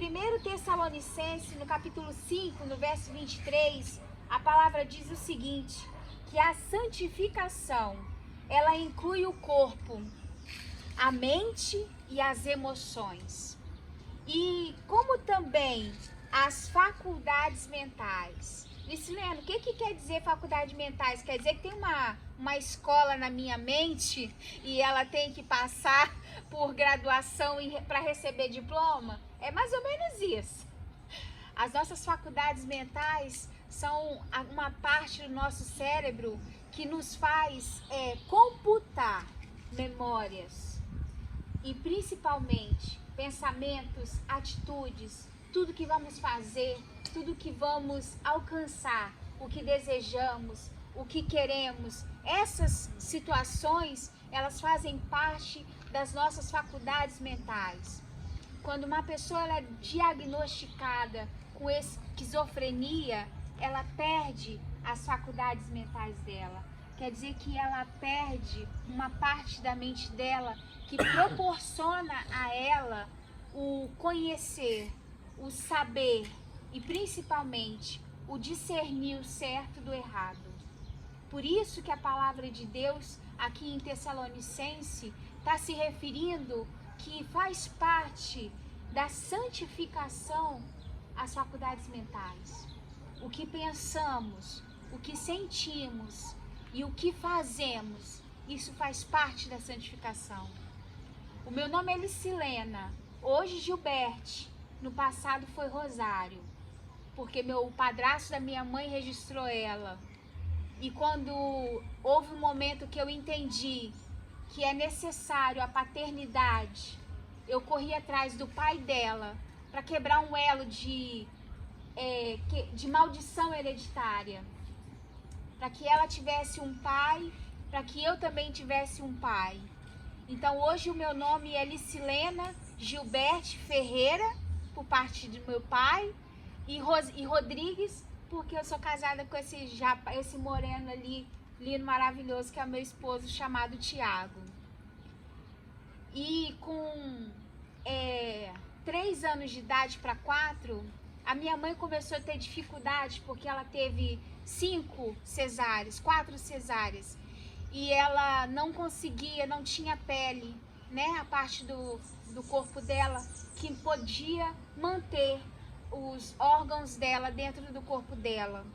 1 Tessalonicenses, no capítulo 5, no verso 23, a palavra diz o seguinte, que a santificação, ela inclui o corpo, a mente e as emoções. E como também as faculdades mentais. Licilene, o que quer dizer faculdades mentais? Quer dizer que tem uma escola na minha mente e ela tem que passar por graduação para receber diploma? É mais ou menos isso. As nossas faculdades mentais são uma parte do nosso cérebro que nos faz computar memórias e principalmente pensamentos, atitudes, tudo que vamos fazer, tudo que vamos alcançar, o que desejamos, o que queremos. Essas situações, elas fazem parte das nossas faculdades mentais. Quando uma pessoa ela é diagnosticada com esquizofrenia, ela perde as faculdades mentais dela. Quer dizer que ela perde uma parte da mente dela que proporciona a ela o conhecer, o saber e principalmente o discernir o certo do errado. Por isso que a palavra de Deus aqui em Tessalonicenses está se referindo que faz parte da santificação as faculdades mentais. O que pensamos, o que sentimos e o que fazemos, isso faz parte da santificação. O meu nome é Licilena, hoje Gilberte, no passado foi Rosário, porque o padrasto da minha mãe registrou ela. E quando houve um momento que eu entendi que é necessário a paternidade, eu corri atrás do pai dela para quebrar um elo de maldição hereditária. Para que ela tivesse um pai, para que eu também tivesse um pai. Então hoje o meu nome é Licilena Gilberte Ferreira, por parte do meu pai, e Rodrigues, porque eu sou casada com esse moreno ali, lindo, maravilhoso, que é o meu esposo, chamado Tiago. E com 3 anos de idade para 4, a minha mãe começou a ter dificuldade, porque ela teve 4 cesáreas, e ela não conseguia, não tinha pele, né, a parte do corpo dela que podia manter os órgãos dela dentro do corpo dela.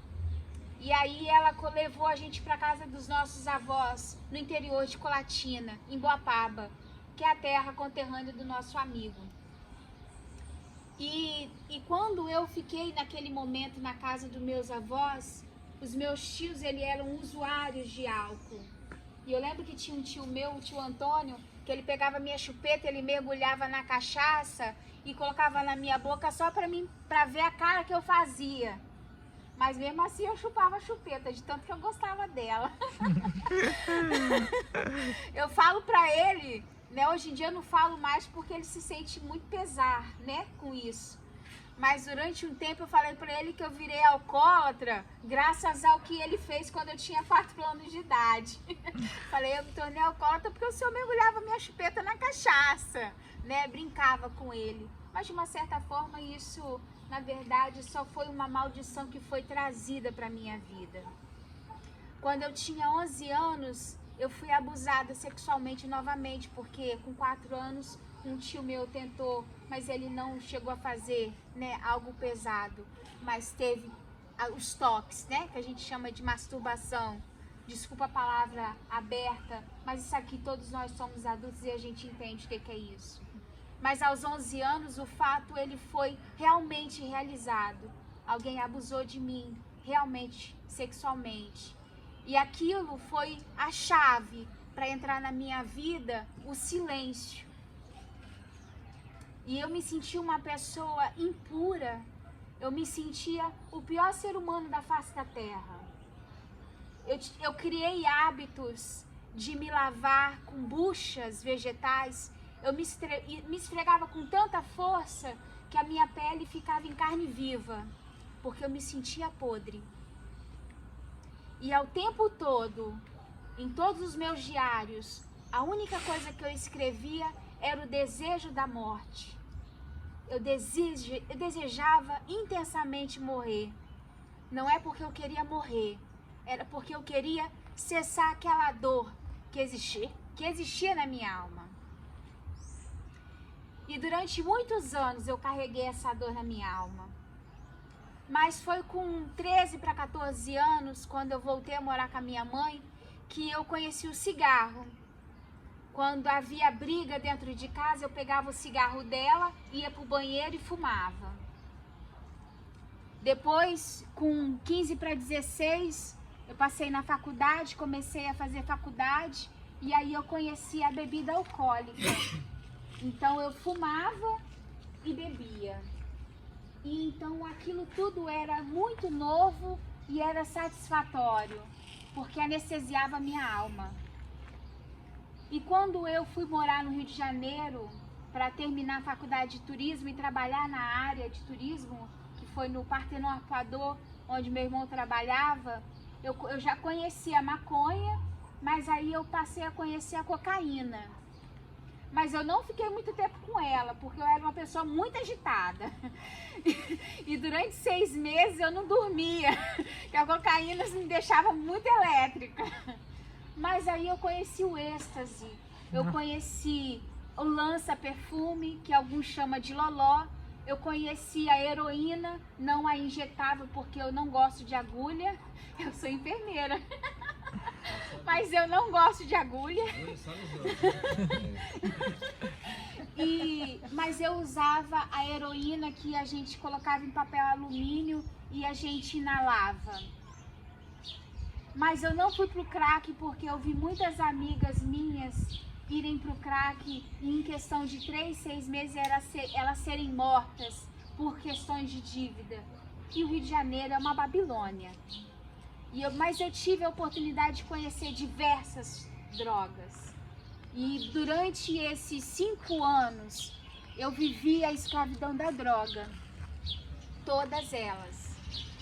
E aí ela levou a gente para casa dos nossos avós no interior de Colatina, em Boapaba, que é a terra conterrânea do nosso amigo. E quando eu fiquei naquele momento na casa dos meus avós, os meus tios eram usuários de álcool. E eu lembro que tinha um tio meu, o tio Antônio, que ele pegava minha chupeta, ele mergulhava na cachaça e colocava na minha boca só para ver a cara que eu fazia. Mas mesmo assim eu chupava a chupeta, de tanto que eu gostava dela. Eu falo pra ele, né, hoje em dia eu não falo mais porque ele se sente muito pesar, né, com isso. Mas durante um tempo eu falei pra ele que eu virei alcoólatra graças ao que ele fez quando eu tinha 4 anos de idade. Falei, eu me tornei alcoólatra porque o senhor mergulhava minha chupeta na cachaça, né, brincava com ele. Mas de uma certa forma isso, na verdade, só foi uma maldição que foi trazida para minha vida. Quando eu tinha 11 anos, eu fui abusada sexualmente novamente, porque com 4 anos um tio meu tentou, mas ele não chegou a fazer, né, algo pesado, mas teve os toques, né, que a gente chama de masturbação. Desculpa a palavra aberta, mas isso aqui todos nós somos adultos e a gente entende o que é isso. Mas aos 11 anos o fato ele foi realmente realizado. Alguém abusou de mim, realmente, sexualmente. E aquilo foi a chave para entrar na minha vida, o silêncio. E eu me sentia uma pessoa impura. Eu me sentia o pior ser humano da face da terra. Eu criei hábitos de me lavar com buchas vegetais. Eu me esfregava com tanta força que a minha pele ficava em carne viva, porque eu me sentia podre. E ao tempo todo, em todos os meus diários, a única coisa que eu escrevia era o desejo da morte. eu desejava intensamente morrer. Não é porque eu queria morrer, era porque eu queria cessar aquela dor que existia na minha alma. E durante muitos anos eu carreguei essa dor na minha alma. Mas foi com 13 para 14 anos, quando eu voltei a morar com a minha mãe, que eu conheci o cigarro. Quando havia briga dentro de casa, eu pegava o cigarro dela, ia pro banheiro e fumava. Depois, com 15 para 16, eu passei na faculdade, comecei a fazer faculdade, e aí eu conheci a bebida alcoólica. Então eu fumava e bebia. E então aquilo tudo era muito novo e era satisfatório, porque anestesiava a minha alma. E quando eu fui morar no Rio de Janeiro para terminar a faculdade de turismo e trabalhar na área de turismo, que foi no Partenon Arpoador, onde meu irmão trabalhava, eu já conhecia a maconha, mas aí eu passei a conhecer a cocaína. Mas eu não fiquei muito tempo com ela, porque eu era uma pessoa muito agitada. E durante 6 meses eu não dormia, porque a cocaína me deixava muito elétrica. Mas aí eu conheci o êxtase, eu conheci o lança-perfume, que alguns chamam de loló. Eu conheci a heroína, não a injetável, porque eu não gosto de agulha. Eu sou enfermeira. Mas eu não gosto de agulha. Mas eu usava a heroína que a gente colocava em papel alumínio e a gente inalava. Mas eu não fui pro crack porque eu vi muitas amigas minhas irem pro crack e em questão de 3, 6 meses elas serem mortas por questões de dívida. E o Rio de Janeiro é uma Babilônia. Mas eu tive a oportunidade de conhecer diversas drogas. E durante esses 5 anos, eu vivi a escravidão da droga. Todas elas.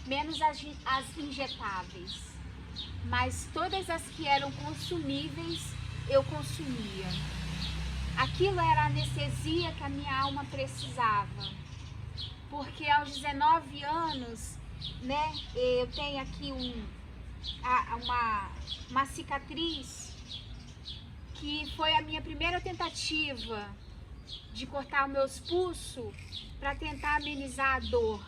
Menos as injetáveis. Mas todas as que eram consumíveis, eu consumia. Aquilo era a anestesia que a minha alma precisava. Porque aos 19 anos, né, eu tenho aqui uma cicatriz que foi a minha primeira tentativa de cortar os meus pulsos para tentar amenizar a dor,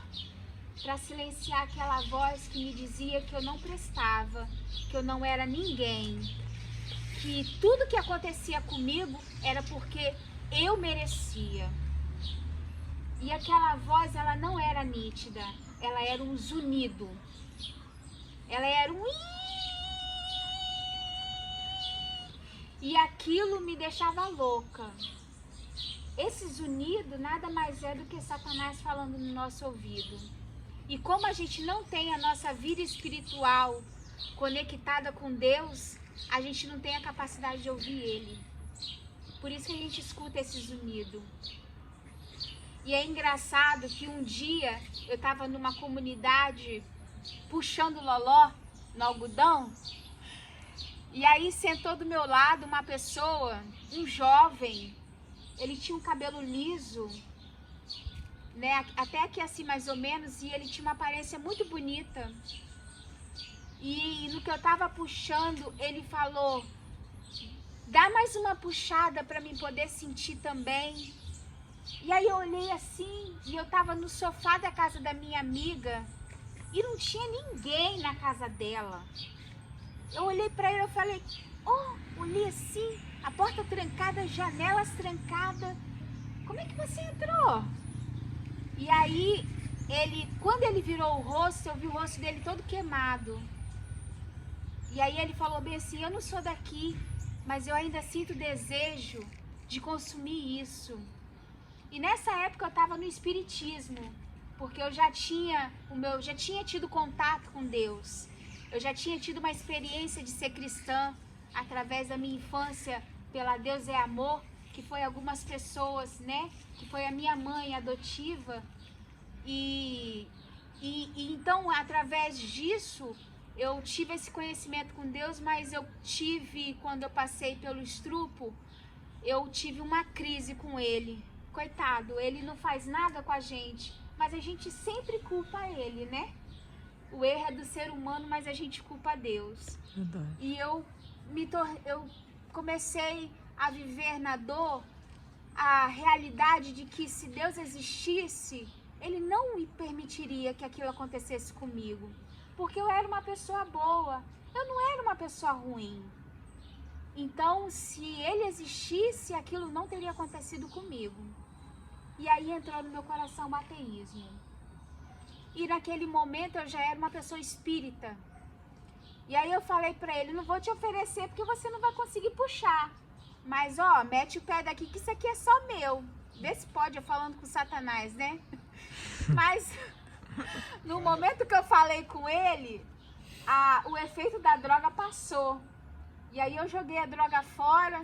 para silenciar aquela voz que me dizia que eu não prestava, que eu não era ninguém, que tudo que acontecia comigo era porque eu merecia. E aquela voz, ela não era nítida, ela era um zunido. Ela era um... E aquilo me deixava louca. Esse zunido nada mais é do que Satanás falando no nosso ouvido. E como a gente não tem a nossa vida espiritual conectada com Deus, a gente não tem a capacidade de ouvir Ele. Por isso que a gente escuta esse zunido. E é engraçado que um dia eu estava numa comunidade puxando loló no algodão, e aí sentou do meu lado uma pessoa, um jovem, ele tinha um cabelo liso, né, até aqui assim mais ou menos, e ele tinha uma aparência muito bonita. E no que eu estava puxando, ele falou: dá mais uma puxada para mim poder sentir também. E aí eu olhei assim, e eu tava no sofá da casa da minha amiga, e não tinha ninguém na casa dela. Eu olhei pra ele e falei: olhei assim, a porta trancada, as janelas trancadas. Como é que você entrou? E aí, quando ele virou o rosto, eu vi o rosto dele todo queimado. E aí ele falou bem assim: eu não sou daqui, mas eu ainda sinto desejo de consumir isso. E nessa época eu estava no espiritismo, porque eu já tinha tido contato com Deus. Eu já tinha tido uma experiência de ser cristã através da minha infância pela Deus é Amor, que foi algumas pessoas, né? Que foi a minha mãe adotiva. E então, através disso, eu tive esse conhecimento com Deus, mas quando eu passei pelo estrupo, eu tive uma crise com Ele. coitado, ele não faz nada com a gente, mas a gente sempre culpa ele, né? O erro é do ser humano, mas a gente culpa Deus. Verdade. E eu comecei a viver na dor a realidade de que se Deus existisse, Ele não me permitiria que aquilo acontecesse comigo. Porque eu era uma pessoa boa, eu não era uma pessoa ruim. Então, se Ele existisse, aquilo não teria acontecido comigo. E aí entrou no meu coração o ateísmo. E naquele momento eu já era uma pessoa espírita. E aí eu falei pra ele, não vou te oferecer porque você não vai conseguir puxar. Mas ó, mete o pé daqui que isso aqui é só meu. Vê se pode, eu falando com Satanás, né? Mas no momento que eu falei com ele, o efeito da droga passou. E aí eu joguei a droga fora,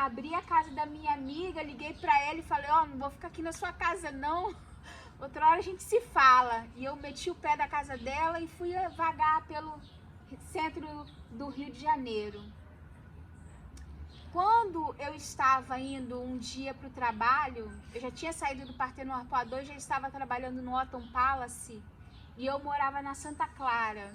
abri a casa da minha amiga, liguei pra ela e falei, ó, não vou ficar aqui na sua casa não. Outra hora a gente se fala. E eu meti o pé da casa dela e fui vagar pelo centro do Rio de Janeiro. Quando eu estava indo um dia para o trabalho, eu já tinha saído do Partenon Arpoador, já estava trabalhando no Otton Palace e eu morava na Santa Clara.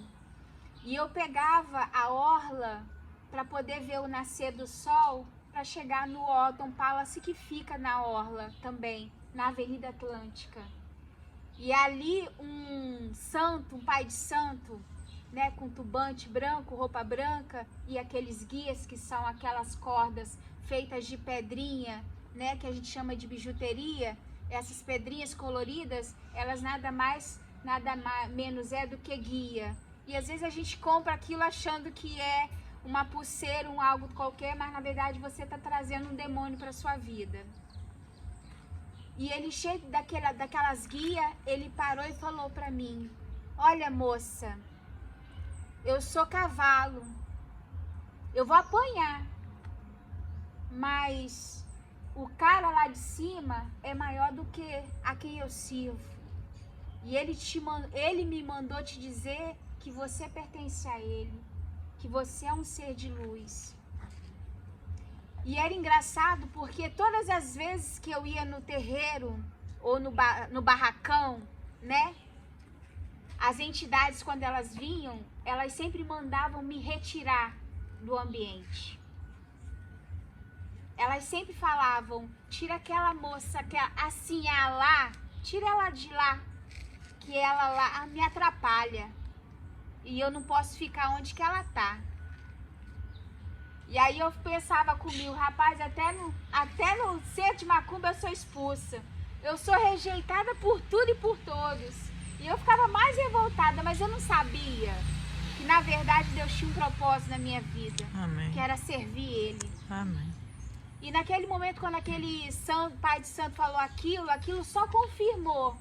E eu pegava a orla para poder ver o nascer do sol para chegar no Otton Palace, que fica na orla também, na Avenida Atlântica. E ali um santo, um pai de santo, né, com turbante branco, roupa branca e aqueles guias que são aquelas cordas feitas de pedrinha, né, que a gente chama de bijuteria. Essas pedrinhas coloridas, elas nada menos é do que guia. E às vezes a gente compra aquilo achando que é uma pulseira, um algo qualquer, mas na verdade você está trazendo um demônio para sua vida. E ele, cheio daquelas guias, ele parou e falou para mim, olha moça, eu sou cavalo, eu vou apanhar, mas o cara lá de cima é maior do que a quem eu sirvo. E ele me mandou te dizer que você pertence a ele, que você é um ser de luz. E era engraçado porque todas as vezes que eu ia no terreiro ou no barracão, né? As entidades, quando elas vinham, elas sempre mandavam me retirar do ambiente. Elas sempre falavam, tira aquela moça que assim, lá, tira ela de lá, que ela lá me atrapalha. E eu não posso ficar onde que ela tá. E aí eu pensava comigo, rapaz, até no centro de macumba eu sou expulsa. Eu sou rejeitada por tudo e por todos. E eu ficava mais revoltada, mas eu não sabia que na verdade Deus tinha um propósito na minha vida. Amém. Que era servir Ele. Amém. E naquele momento, quando aquele pai de santo falou aquilo só confirmou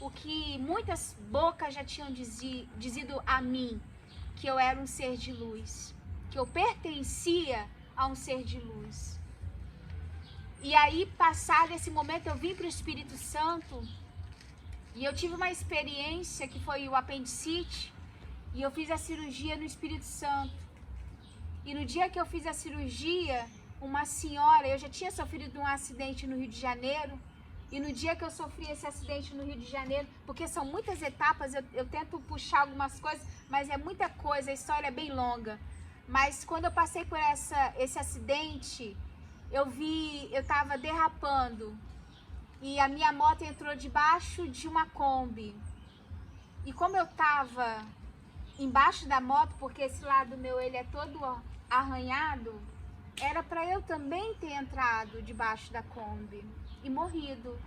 o que muitas bocas já tinham dizido a mim, que eu era um ser de luz, que eu pertencia a um ser de luz. E aí, passado esse momento, eu vim para o Espírito Santo e eu tive uma experiência que foi o apendicite e eu fiz a cirurgia no Espírito Santo. E no dia que eu fiz a cirurgia, uma senhora, eu já tinha sofrido um acidente no Rio de Janeiro, e no dia que eu sofri esse acidente no Rio de Janeiro, porque são muitas etapas, eu tento puxar algumas coisas, mas é muita coisa, a história é bem longa. Mas quando eu passei por esse acidente, eu estava derrapando, e a minha moto entrou debaixo de uma Kombi. E como eu estava embaixo da moto, porque esse lado meu ele é todo arranhado, era para eu também ter entrado debaixo da Kombi e morrido.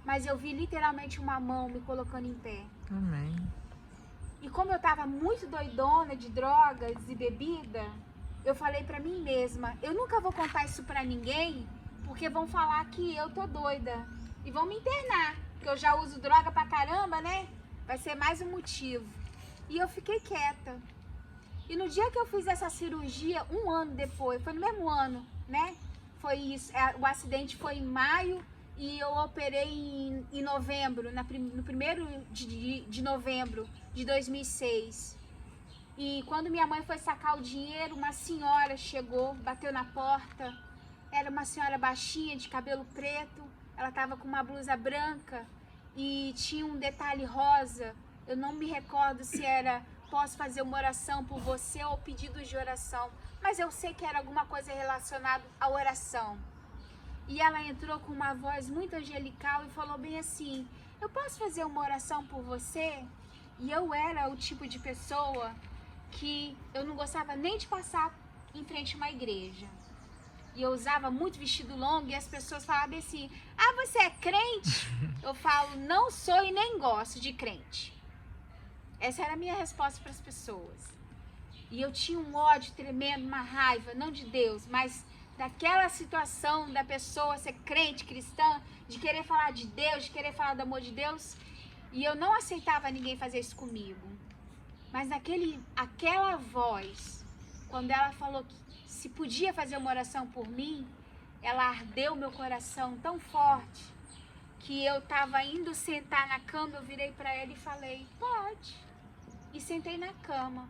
Mas eu vi literalmente uma mão me colocando em pé. Amém. E como eu estava muito doidona de drogas e bebida, eu falei para mim mesma, eu nunca vou contar isso para ninguém, porque vão falar que eu tô doida e vão me internar, porque eu já uso droga pra caramba, né? Vai ser mais um motivo. E eu fiquei quieta. E no dia que eu fiz essa cirurgia, um ano depois, foi no mesmo ano, né? Foi isso, o acidente foi em maio e eu operei em novembro, no 1º de novembro de 2006. E quando minha mãe foi sacar o dinheiro, uma senhora chegou, bateu na porta. Era uma senhora baixinha, de cabelo preto. ela estava com uma blusa branca e tinha um detalhe rosa. Eu não me recordo se era posso fazer uma oração por você ou pedidos de oração, mas eu sei que era alguma coisa relacionada à oração. E ela entrou com uma voz muito angelical e falou bem assim: eu posso fazer uma oração por você? E eu era o tipo de pessoa que eu não gostava nem de passar em frente a uma igreja. E eu usava muito vestido longo e as pessoas falavam assim: ah, você é crente? Eu falo: não sou e nem gosto de crente. Essa era a minha resposta para as pessoas. E eu tinha um ódio tremendo, uma raiva, não de Deus, mas daquela situação da pessoa ser crente, cristã, de querer falar de Deus, de querer falar do amor de Deus. E eu não aceitava ninguém fazer isso comigo. Mas aquela voz, quando ela falou que se podia fazer uma oração por mim, ela ardeu meu coração tão forte que eu estava indo sentar na cama, eu virei para ela e falei: pode. E sentei na cama.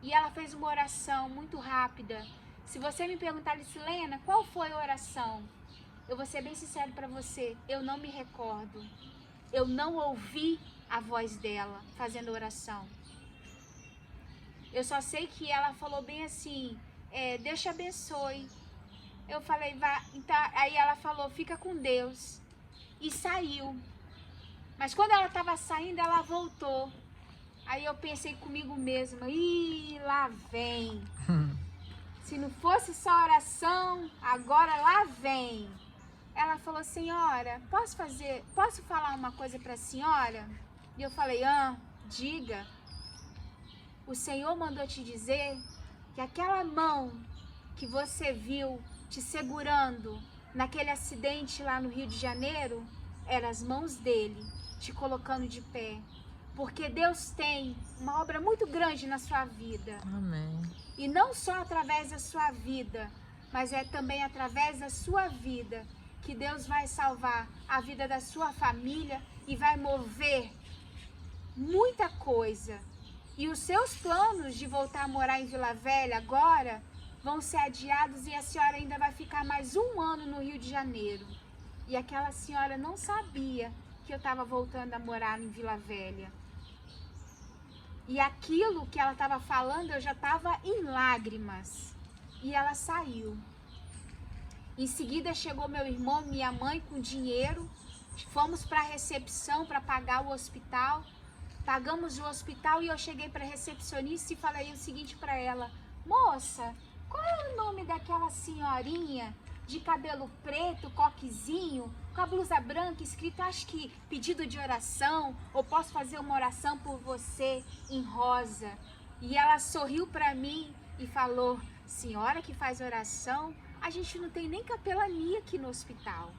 E ela fez uma oração muito rápida. Se você me perguntar, Lissilena, qual foi a oração? Eu vou ser bem sincero para você, eu não me recordo. Eu não ouvi a voz dela fazendo oração. Eu só sei que ela falou bem assim: Deus te abençoe. Eu falei: vá. Então, aí ela falou: fica com Deus. E saiu. Mas quando ela estava saindo, ela voltou. Aí eu pensei comigo mesma: ih, lá vem. Se não fosse só oração, agora lá vem. Ela falou: senhora, posso falar uma coisa para a senhora? E eu falei: diga. O Senhor mandou te dizer que aquela mão que você viu te segurando naquele acidente lá no Rio de Janeiro, eram as mãos dele te colocando de pé. Porque Deus tem uma obra muito grande na sua vida. Amém. E não só através da sua vida, mas é também através da sua vida que Deus vai salvar a vida da sua família e vai mover muita coisa. E os seus planos de voltar a morar em Vila Velha agora vão ser adiados e a senhora ainda vai ficar mais 1 ano no Rio de Janeiro. E aquela senhora não sabia que eu estava voltando a morar em Vila Velha. E aquilo que ela estava falando, eu já estava em lágrimas. E ela saiu. Em seguida chegou meu irmão e minha mãe com dinheiro. Fomos para a recepção para pagar o hospital. Pagamos o hospital e eu cheguei para a recepcionista e falei o seguinte para ela: moça, qual é o nome daquela senhorinha de cabelo preto, coquezinho, com a blusa branca, escrito, acho que pedido de oração, ou posso fazer uma oração por você, em rosa? E ela sorriu para mim e falou: senhora que faz oração, a gente não tem nem capelania aqui no hospital.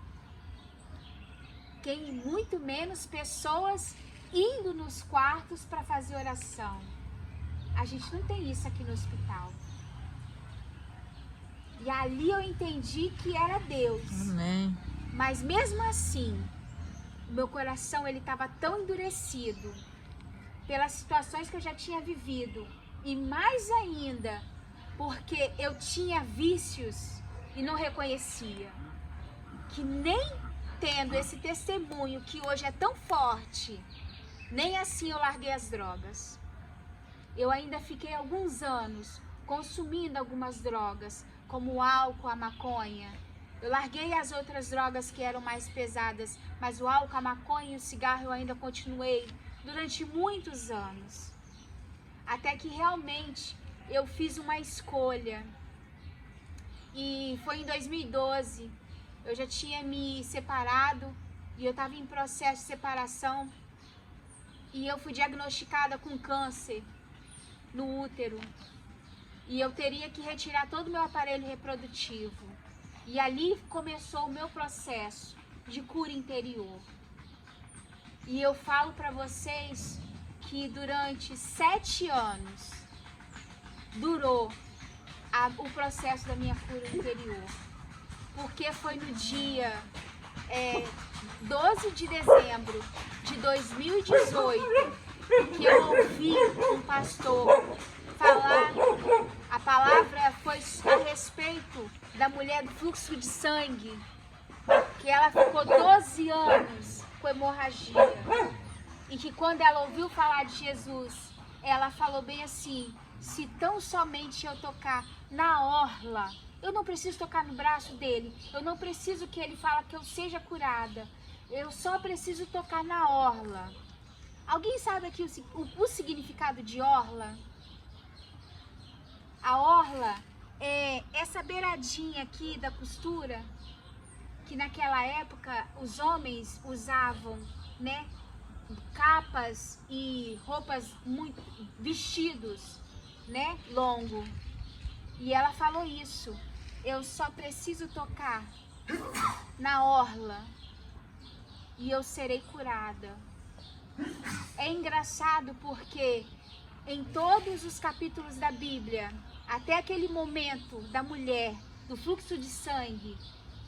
Tem muito menos pessoas indo nos quartos para fazer oração. A gente não tem isso aqui no hospital. E ali eu entendi que era Deus. Amém. Mas mesmo assim, o meu coração ele estava tão endurecido pelas situações que eu já tinha vivido. E mais ainda, porque eu tinha vícios e não reconhecia. Que nem tendo esse testemunho que hoje é tão forte, nem assim eu larguei as drogas. Eu ainda fiquei alguns anos consumindo algumas drogas, como o álcool, a maconha. Eu larguei as outras drogas que eram mais pesadas, mas o álcool, a maconha e o cigarro eu ainda continuei durante muitos anos. Até que realmente eu fiz uma escolha. E foi em 2012, eu já tinha me separado e eu estava em processo de separação. E eu fui diagnosticada com câncer no útero. E eu teria que retirar todo o meu aparelho reprodutivo. E ali começou o meu processo de cura interior. E eu falo para vocês que durante 7 anos durou o processo da minha cura interior. Porque foi no dia 12 de dezembro de 2018 que eu ouvi um pastor falar. A palavra foi a respeito da mulher do fluxo de sangue, que ela ficou 12 anos com hemorragia. E que quando ela ouviu falar de Jesus, ela falou bem assim: se tão somente eu tocar na orla, eu não preciso tocar no braço dele, eu não preciso que ele fale que eu seja curada, eu só preciso tocar na orla. Alguém sabe aqui o significado de orla? A orla é essa beiradinha aqui da costura, que naquela época os homens usavam, né? Capas e roupas muito, vestidos, né? Longo. E ela falou isso: eu só preciso tocar na orla e eu serei curada. É engraçado porque em todos os capítulos da Bíblia, até aquele momento da mulher, do fluxo de sangue,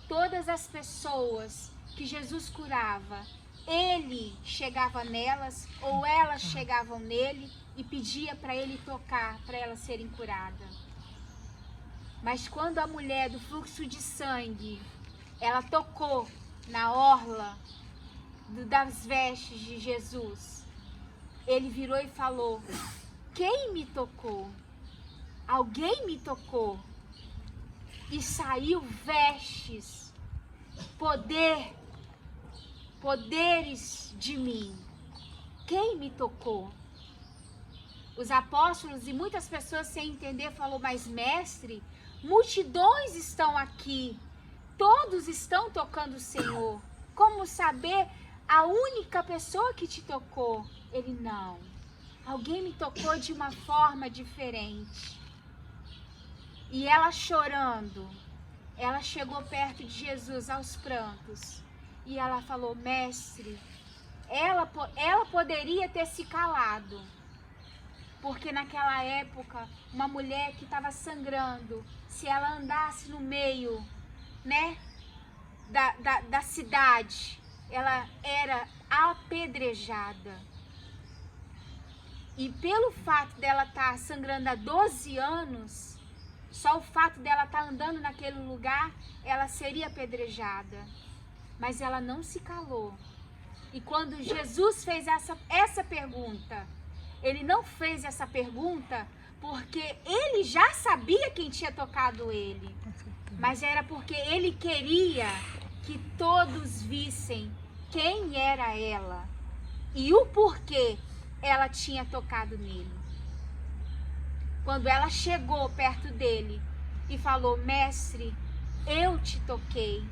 todas as pessoas que Jesus curava, ele chegava nelas ou elas chegavam nele e pedia para ele tocar, para elas serem curadas. Mas quando a mulher do fluxo de sangue, ela tocou na orla das vestes de Jesus, ele virou e falou: quem me tocou? Alguém me tocou. E saiu vestes, poderes de mim. Quem me tocou? Os apóstolos e muitas pessoas sem entender falou: mas mestre, multidões estão aqui, todos estão tocando o Senhor. Como saber a única pessoa que te tocou? Ele: não, alguém me tocou de uma forma diferente. E ela chorando, ela chegou perto de Jesus aos prantos e ela falou: mestre, ela poderia ter se calado, porque naquela época uma mulher que estava sangrando, se ela andasse no meio, né, da cidade, ela era apedrejada. E pelo fato dela estar sangrando há 12 anos, só o fato dela estar andando naquele lugar, ela seria apedrejada. Mas ela não se calou. E quando Jesus fez essa pergunta, ele não fez essa pergunta porque ele já sabia quem tinha tocado ele. Mas era porque ele queria que todos vissem quem era ela e o porquê ela tinha tocado nele. Quando ela chegou perto dele e falou: mestre, eu te toquei,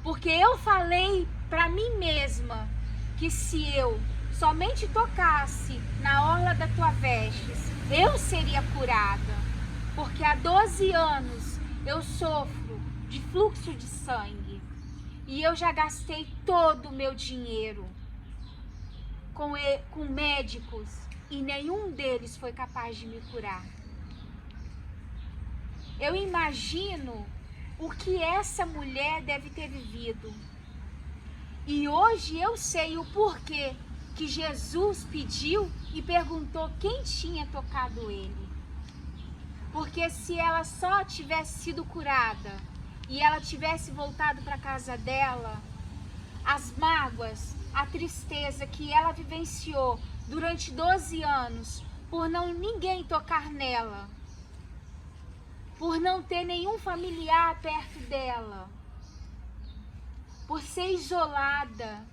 porque eu falei para mim mesma que se eu somente tocasse na orla da tua vestes, eu seria curada, porque há 12 anos eu sofro de fluxo de sangue e eu já gastei todo o meu dinheiro com médicos e nenhum deles foi capaz de me curar. Eu imagino o que essa mulher deve ter vivido. E hoje eu sei o porquê que Jesus pediu e perguntou quem tinha tocado ele. Porque se ela só tivesse sido curada e ela tivesse voltado para a casa dela, as mágoas, a tristeza que ela vivenciou durante 12 anos por não ninguém tocar nela, por não ter nenhum familiar perto dela, por ser isolada,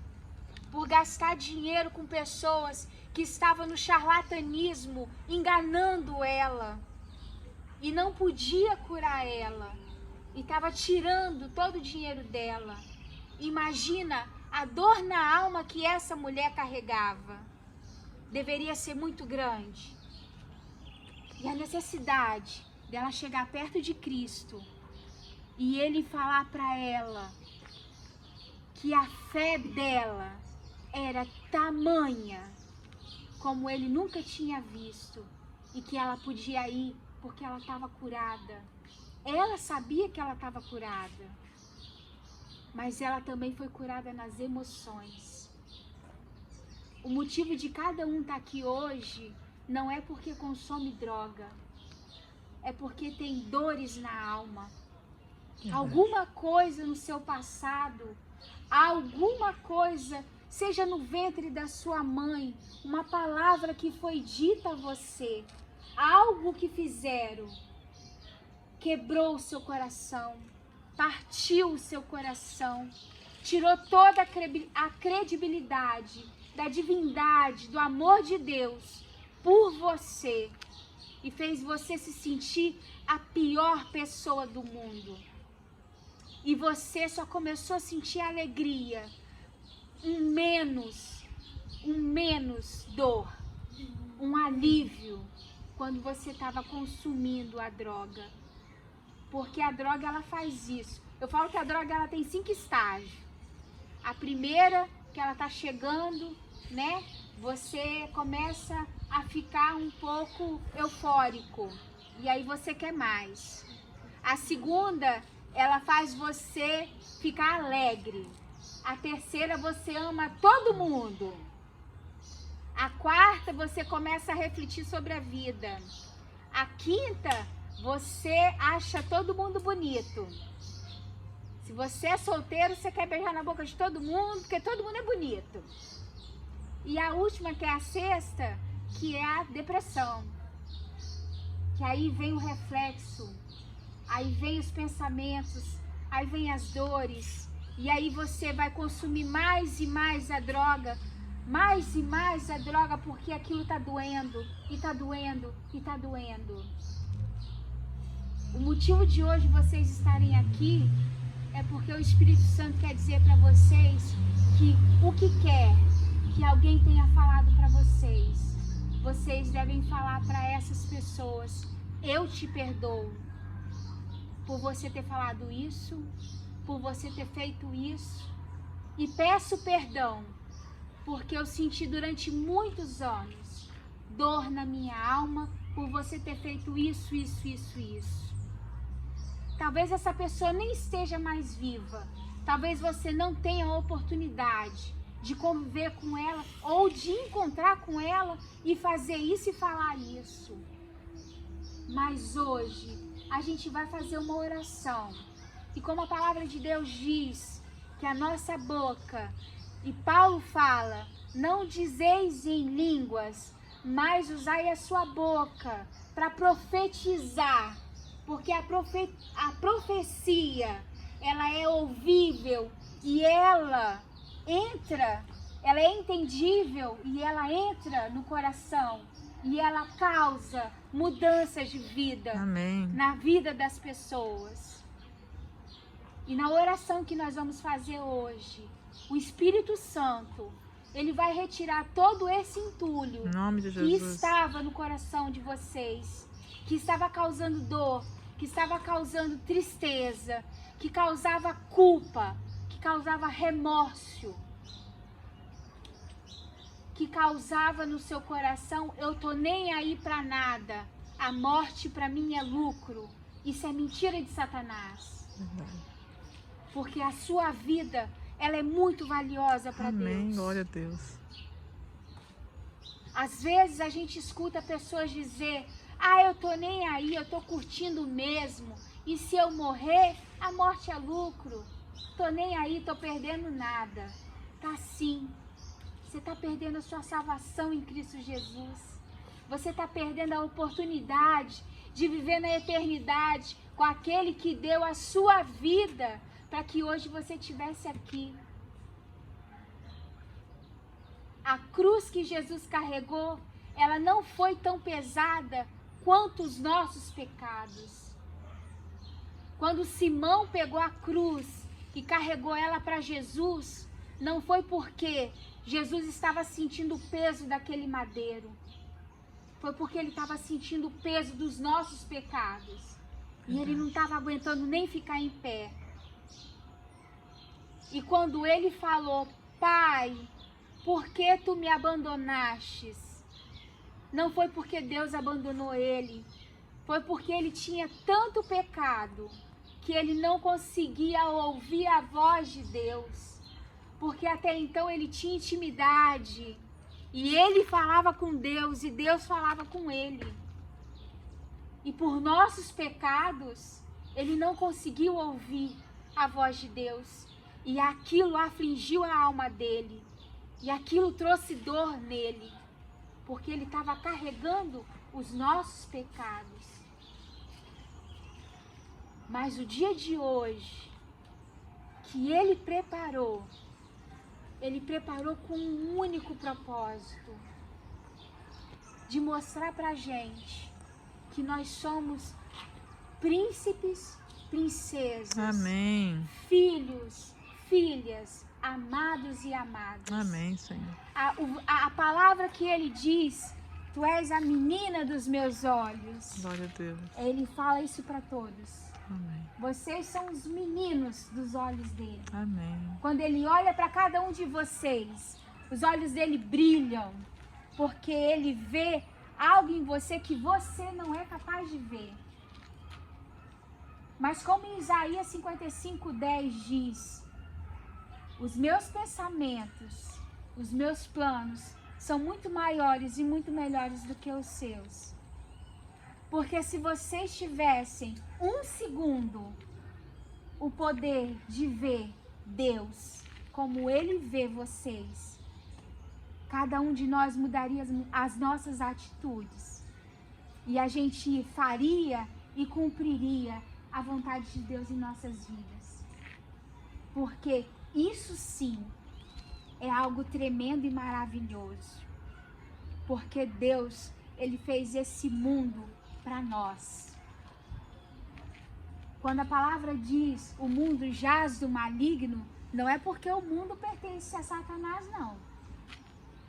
por gastar dinheiro com pessoas que estavam no charlatanismo, enganando ela, e não podia curar ela, e estava tirando todo o dinheiro dela. Imagina a dor na alma que essa mulher carregava. Deveria ser muito grande. E a necessidade dela chegar perto de Cristo e ele falar para ela que a fé dela era tamanha como ele nunca tinha visto e que ela podia ir porque ela estava curada. Ela sabia que ela estava curada, mas ela também foi curada nas emoções. O motivo de cada um estar aqui hoje não é porque consome droga, é porque tem dores na alma. Alguma coisa no seu passado, alguma coisa, seja no ventre da sua mãe, uma palavra que foi dita a você, algo que fizeram, quebrou o seu coração, partiu o seu coração, tirou toda a credibilidade da divindade, do amor de Deus por você e fez você se sentir a pior pessoa do mundo. E você só começou a sentir alegria, um menos dor, um alívio quando você estava consumindo a droga. Porque a droga, ela faz isso. Eu falo que a droga, ela tem 5 estágios. A primeira, que ela tá chegando, né? Você começa a ficar um pouco eufórico. E aí você quer mais. A segunda, ela faz você ficar alegre. A terceira, você ama todo mundo. A quarta, você começa a refletir sobre a vida. A quinta, você acha todo mundo bonito. Se você é solteiro, você quer beijar na boca de todo mundo, porque todo mundo é bonito. E a última, que é a sexta, que é a depressão. Que aí vem o reflexo, aí vem os pensamentos, aí vem as dores. E aí você vai consumir mais e mais a droga, mais e mais a droga, porque aquilo tá doendo, e tá doendo, e tá doendo. O motivo de hoje vocês estarem aqui é porque o Espírito Santo quer dizer para vocês que o que quer que alguém tenha falado para vocês, vocês devem falar para essas pessoas: eu te perdoo por você ter falado isso, por você ter feito isso, e peço perdão porque eu senti durante muitos anos dor na minha alma por você ter feito isso, isso, isso, isso. Talvez essa pessoa nem esteja mais viva. Talvez você não tenha a oportunidade de conviver com ela ou de encontrar com ela e fazer isso e falar isso. Mas hoje a gente vai fazer uma oração. E como a palavra de Deus diz que a nossa boca, e Paulo fala, não dizeis em línguas, mas usai a sua boca para profetizar. Porque a profecia, ela é ouvível e ela é entendível e ela entra no coração e ela causa mudanças de vida. Amém. Na vida das pessoas. E na oração que nós vamos fazer hoje, o Espírito Santo, ele vai retirar todo esse entulho Em nome de que Jesus. estava no coração de vocês, que estava causando dor, que estava causando tristeza, que causava culpa, que causava remorso, que causava no seu coração: eu tô nem aí pra nada, a morte pra mim é lucro. Isso é mentira de Satanás. Verdade. Porque a sua vida, ela é muito valiosa para Deus. Amém, glória a Deus. Às vezes a gente escuta pessoas dizer: ah, eu tô nem aí, eu tô curtindo mesmo. E se eu morrer, a morte é lucro. Tô nem aí, tô perdendo nada. Tá sim. Você tá perdendo a sua salvação em Cristo Jesus. Você tá perdendo a oportunidade de viver na eternidade com aquele que deu a sua vida para que hoje você estivesse aqui. A cruz que Jesus carregou, ela não foi tão pesada quanto os nossos pecados. Quando Simão pegou a cruz e carregou ela para Jesus, não foi porque Jesus estava sentindo o peso daquele madeiro. Foi porque ele estava sentindo o peso dos nossos pecados. E ele não estava aguentando nem ficar em pé. E quando ele falou: Pai, por que tu me abandonastes? Não foi porque Deus abandonou ele. Foi porque ele tinha tanto pecado que ele não conseguia ouvir a voz de Deus. Porque até então ele tinha intimidade. E ele falava com Deus e Deus falava com ele. E por nossos pecados, Ele não conseguiu ouvir a voz de Deus. E aquilo afligiu a alma dele. E aquilo trouxe dor nele. Porque ele estava carregando os nossos pecados. Mas o dia de hoje, que ele preparou com um único propósito. De mostrar pra gente que nós somos príncipes, princesas. Amém. Filhos, filhas, amados e amadas. Amém, Senhor. A palavra que ele diz, tu és a menina dos meus olhos. Glória a Deus. Ele fala isso para todos. Amém. Vocês são os meninos dos olhos dele. Amém. Quando ele olha para cada um de vocês, os olhos dele brilham, porque ele vê algo em você que você não é capaz de ver. Mas como em Isaías 55:10 diz, os meus pensamentos, os meus planos são muito maiores e muito melhores do que os seus. Porque se vocês tivessem um segundo o poder de ver Deus como Ele vê vocês, cada um de nós mudaria as nossas atitudes. E a gente faria e cumpriria a vontade de Deus em nossas vidas. Porque isso sim é algo tremendo e maravilhoso. Porque Deus, Ele fez esse mundo para nós. Quando a palavra diz o mundo jaz do maligno, não é porque o mundo pertence a Satanás, não.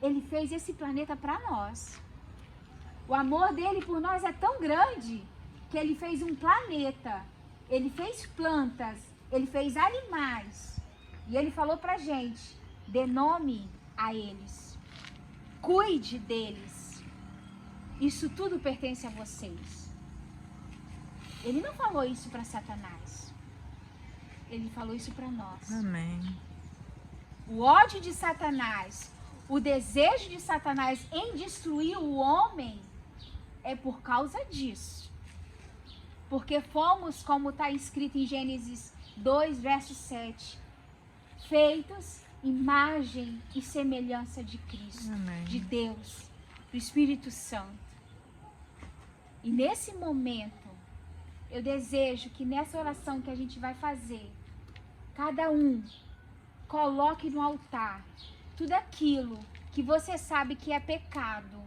Ele fez esse planeta para nós. O amor dele por nós é tão grande que ele fez um planeta, ele fez plantas, ele fez animais. E ele falou pra gente, dê nome a eles. Cuide deles. Isso tudo pertence a vocês. Ele não falou isso para Satanás. Ele falou isso para nós. Amém. O ódio de Satanás, o desejo de Satanás em destruir o homem é por causa disso. Porque fomos, como está escrito em Gênesis 2, verso 7, feitos imagem e semelhança de Cristo, Amém. de Deus, do Espírito Santo. E nesse momento, eu desejo que nessa oração que a gente vai fazer, cada um coloque no altar tudo aquilo que você sabe que é pecado,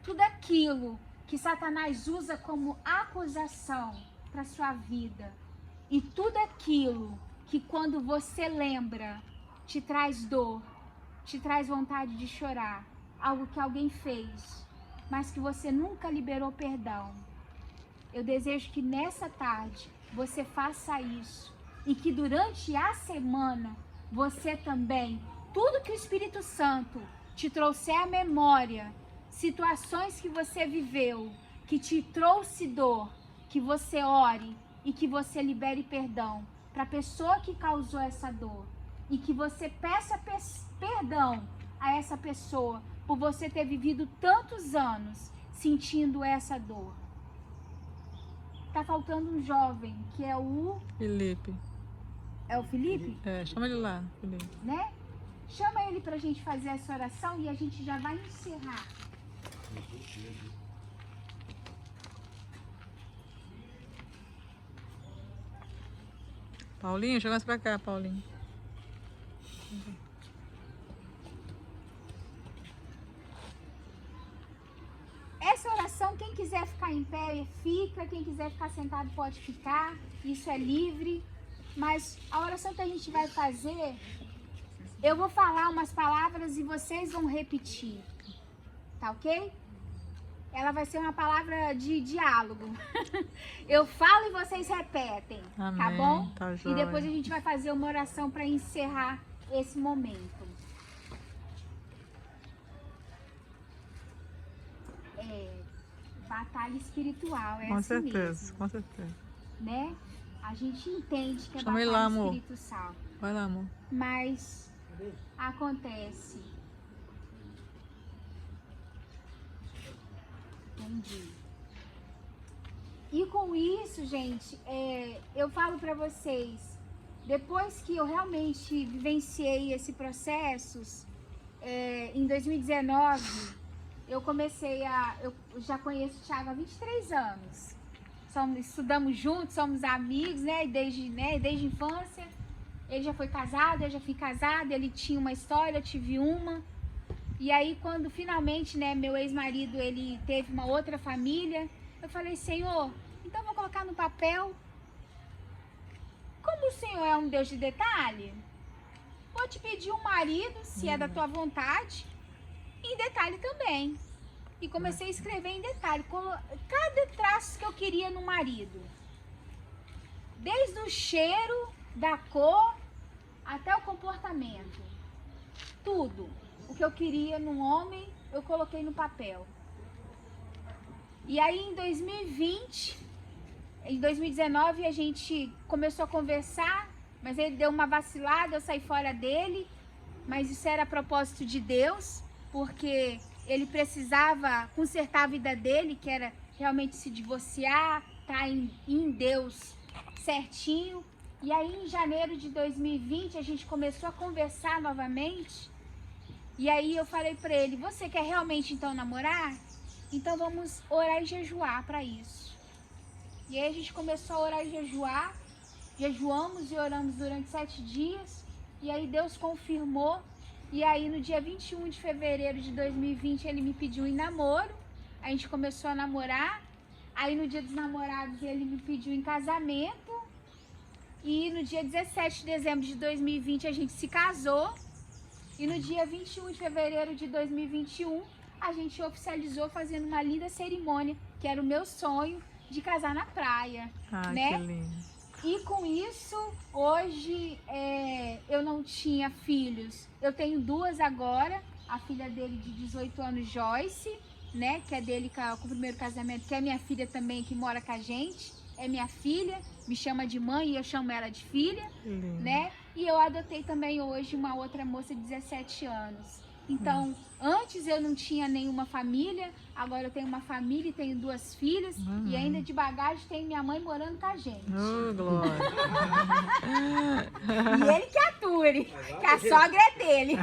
tudo aquilo que Satanás usa como acusação para sua vida, e tudo aquilo que quando você lembra te traz dor, te traz vontade de chorar, algo que alguém fez, mas que você nunca liberou perdão. Eu desejo que nessa tarde você faça isso e que durante a semana você também, tudo que o Espírito Santo te trouxer à memória, situações que você viveu, que te trouxe dor, que você ore e que você libere perdão para a pessoa que causou essa dor e que você peça perdão a essa pessoa por você ter vivido tantos anos sentindo essa dor. Tá faltando um jovem que é o Felipe. É o Felipe? É, chama ele lá, Felipe. Né? Chama ele pra gente fazer essa oração e a gente já vai encerrar. Paulinho, chega mais pra cá, Paulinho. Essa oração, quem quiser ficar em pé, fica. Quem quiser ficar sentado, pode ficar. Isso é livre. Mas a oração que a gente vai fazer, eu vou falar umas palavras e vocês vão repetir. Tá ok? Ela vai ser uma palavra de diálogo. Eu falo e vocês repetem. Amém, tá bom? tá E joia. depois a gente vai fazer uma oração para encerrar esse momento. Batalha espiritual, é Com assim certeza, mesmo, com certeza. né? A gente entende que é Chama ele batalha lá, amor. espiritual, Vai lá, amor. mas acontece. Entendi. E com isso, gente, eu falo para vocês, depois que eu realmente vivenciei esse processo, em 2019, eu já conheço o Thiago há 23 anos. Estudamos juntos, somos amigos, né, desde a infância. Ele já foi casado, eu já fui casada, ele tinha uma história, eu tive uma. E aí, quando finalmente, né, meu ex-marido, ele teve uma outra família, eu falei, Senhor, então vou colocar no papel. Como o Senhor é um Deus de detalhe, vou te pedir um marido, se é da tua vontade, em detalhe também. E comecei a escrever em detalhe, cada traço que eu queria no marido. Desde o cheiro, da cor, até o comportamento. Tudo. O que eu queria num homem, eu coloquei no papel. E aí em 2019 a gente começou a conversar, mas ele deu uma vacilada, eu saí fora dele, mas isso era a propósito de Deus, porque ele precisava consertar a vida dele, que era realmente se divorciar, tá em Deus certinho. E aí em janeiro de 2020 a gente começou a conversar novamente. E aí eu falei pra ele, você quer realmente então namorar? Então vamos orar e jejuar para isso. E aí a gente começou a orar e jejuar. Jejuamos e oramos durante 7 dias. E aí Deus confirmou. E aí no dia 21 de fevereiro de 2020 ele me pediu em namoro. A gente começou a namorar. Aí no dia dos namorados ele me pediu em casamento. E no dia 17 de dezembro de 2020 a gente se casou. E no dia 21 de fevereiro de 2021 a gente oficializou fazendo uma linda cerimônia, que era o meu sonho de casar na praia. Ai, né? que lindo. E com isso, hoje eu não tinha filhos. Eu tenho 2 agora. A filha dele de 18 anos, Joyce, né? Que é dele com o primeiro casamento, que é minha filha também, que mora com a gente. É minha filha, me chama de mãe e eu chamo ela de filha, né? E eu adotei também hoje uma outra moça de 17 anos. Então, antes eu não tinha nenhuma família, agora eu tenho uma família e tenho 2 filhas. E ainda de bagagem tem minha mãe morando com a gente. Oh, glória. E ele que ature, que a sogra é dele.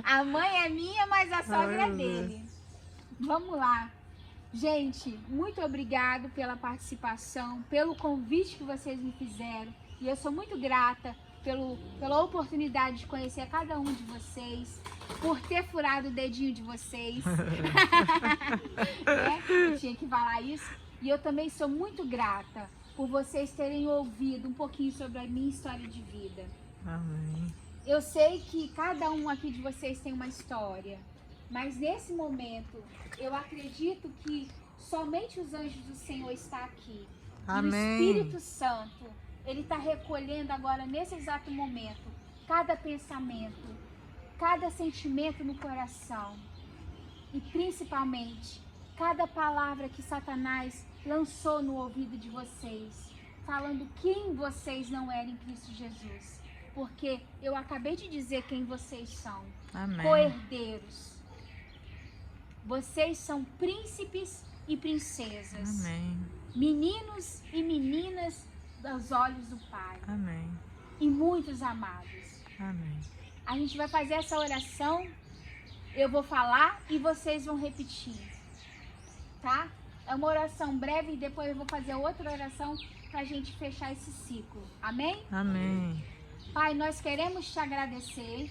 A mãe é minha, mas a sogra é dele. Vamos lá. Gente, muito obrigado pela participação, pelo convite que vocês me fizeram. E eu sou muito grata pela oportunidade de conhecer cada um de vocês, por ter furado o dedinho de vocês. Eu tinha que falar isso. E eu também sou muito grata por vocês terem ouvido um pouquinho sobre a minha história de vida. Amém. Eu sei que cada um aqui de vocês tem uma história, mas nesse momento eu acredito que somente os anjos do Senhor estão aqui. Amém. E o Espírito Santo, ele está recolhendo agora, nesse exato momento, cada pensamento, cada sentimento no coração. E principalmente, cada palavra que Satanás lançou no ouvido de vocês, falando quem vocês não eram em Cristo Jesus. Porque eu acabei de dizer quem vocês são. Amém. Co-herdeiros. Vocês são príncipes e princesas. Amém. Meninos e meninas dos olhos do Pai. Amém. E muitos amados. Amém. A gente vai fazer essa oração. Eu vou falar e vocês vão repetir. Tá? É uma oração breve e depois eu vou fazer outra oração para a gente fechar esse ciclo. Amém? Amém. Pai, nós queremos te agradecer.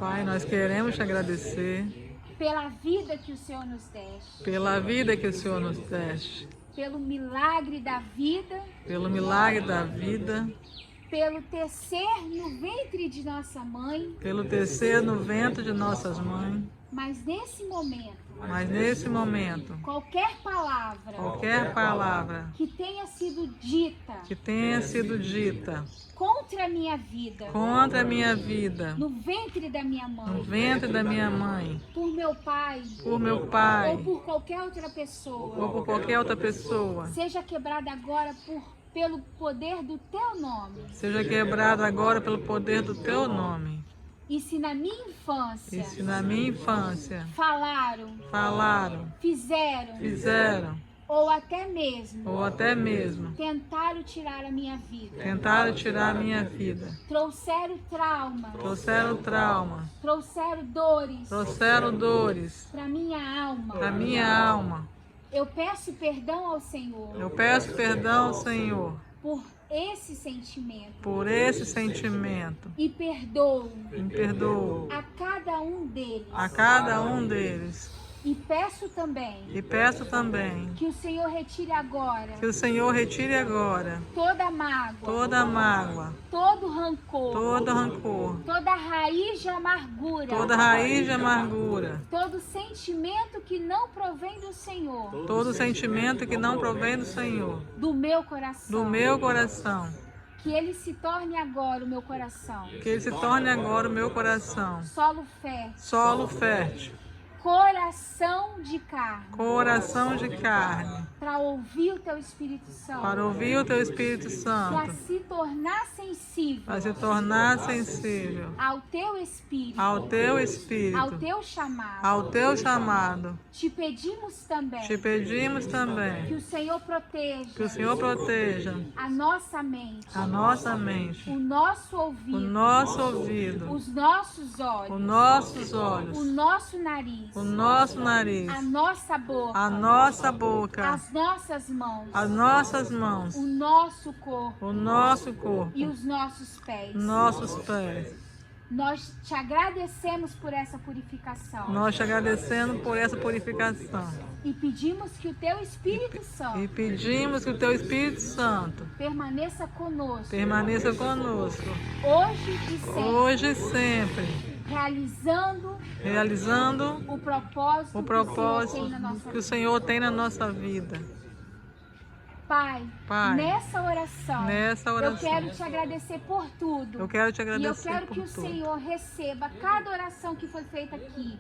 Pai, nós queremos te agradecer pela vida que o Senhor nos deste. pela vida que o Senhor nos deste, Pelo milagre da vida. pelo milagre da vida, Pelo tecer no ventre de nossa mãe. pelo tecer no ventre de nossas mães. Mas nesse momento, qualquer palavra que tenha sido dita que tenha sido dita contra a minha vida, contra a minha vida, no ventre da minha no mãe, ventre da minha mãe, por meu pai, por meu pai, ou por qualquer outra pessoa, ou por qualquer outra pessoa, seja quebrada agora pelo poder do teu nome. seja quebrado agora pelo poder do teu nome. E se na minha infância E se na minha infância falaram, falaram, fizeram fizeram ou até mesmo tentaram tirar a minha vida. Trouxeram trauma, trouxeram dores para minha alma. Eu peço perdão ao Senhor por esse sentimento e perdoo a cada um deles. E peço também que o Senhor retire agora toda mágoa, todo rancor, toda raiz de amargura, todo sentimento que não provém do Senhor, do meu coração. Que ele se torne agora o meu coração solo fértil, coração de carne, para ouvir o teu Espírito Santo, para se tornar sensível ao teu Espírito, ao teu chamado. Te pedimos também que o Senhor proteja a nossa mente, o nosso ouvido, os nossos olhos, o nosso nariz, a nossa boca, as nossas mãos, o nosso corpo e os nossos pés. Nós te agradecemos por essa purificação. E pedimos que o teu Espírito Santo permaneça conosco hoje e sempre. Realizando o propósito que o Senhor tem na nossa vida. Pai, nessa oração, eu quero te agradecer por tudo. E eu quero que o Senhor receba cada oração que foi feita aqui.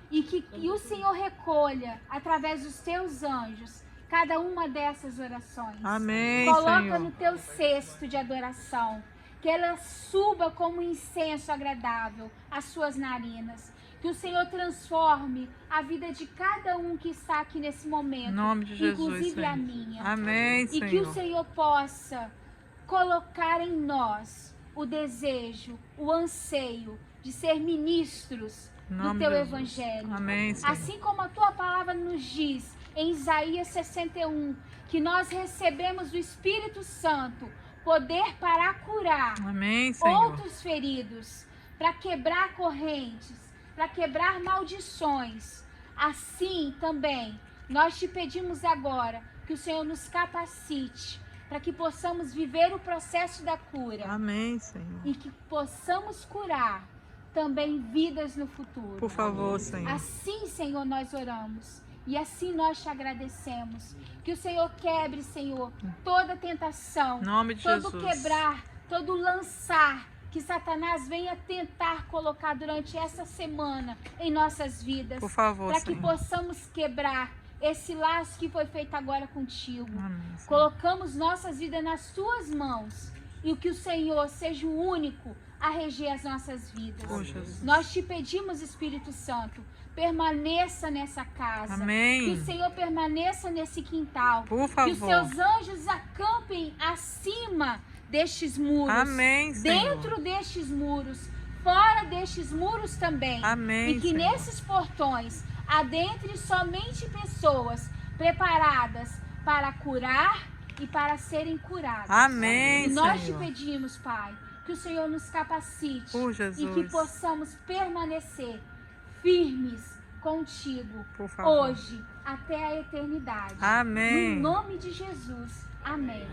E que o Senhor recolha, através dos teus anjos, cada uma dessas orações. Amém, Coloca Senhor. no teu cesto de adoração. Que ela suba como incenso agradável às suas narinas. Que o Senhor transforme a vida de cada um que está aqui nesse momento. Em nome de Jesus, inclusive Senhor. a minha. Amém, Senhor. E que o Senhor possa colocar em nós o desejo, o anseio de ser ministros do teu Evangelho. Amém, Senhor. Assim como a tua palavra nos diz em Isaías 61, que nós recebemos do Espírito Santo poder para curar outros feridos, para quebrar correntes, para quebrar maldições. Assim também, nós te pedimos agora que o Senhor nos capacite para que possamos viver o processo da cura. Amém, Senhor. E que possamos curar também vidas no futuro. Por favor, Senhor. Assim, Senhor, nós oramos. E assim nós te agradecemos. Que o Senhor quebre, Senhor, toda tentação, nome de todo Jesus. quebrar, todo lançar que Satanás venha tentar colocar durante essa semana em nossas vidas. Por favor, para que Senhor. possamos quebrar esse laço que foi feito agora contigo. Amém, colocamos nossas vidas nas tuas mãos. E que o Senhor seja o único a reger as nossas vidas. Oh, Jesus. Nós te pedimos, Espírito Santo, permaneça nessa casa. Amém. Que o Senhor permaneça nesse quintal. Por favor. Que os seus anjos acampem acima destes muros. Amém, Senhor. Dentro destes muros. Fora destes muros também. Amém, E que Senhor. nesses portões adentre somente pessoas preparadas para curar e para serem curadas. Amém, E nós Senhor. te pedimos, Pai, que o Senhor nos capacite Por Jesus. e que possamos permanecer firmes contigo Por favor. hoje até a eternidade. Amém. No nome de Jesus. Amém.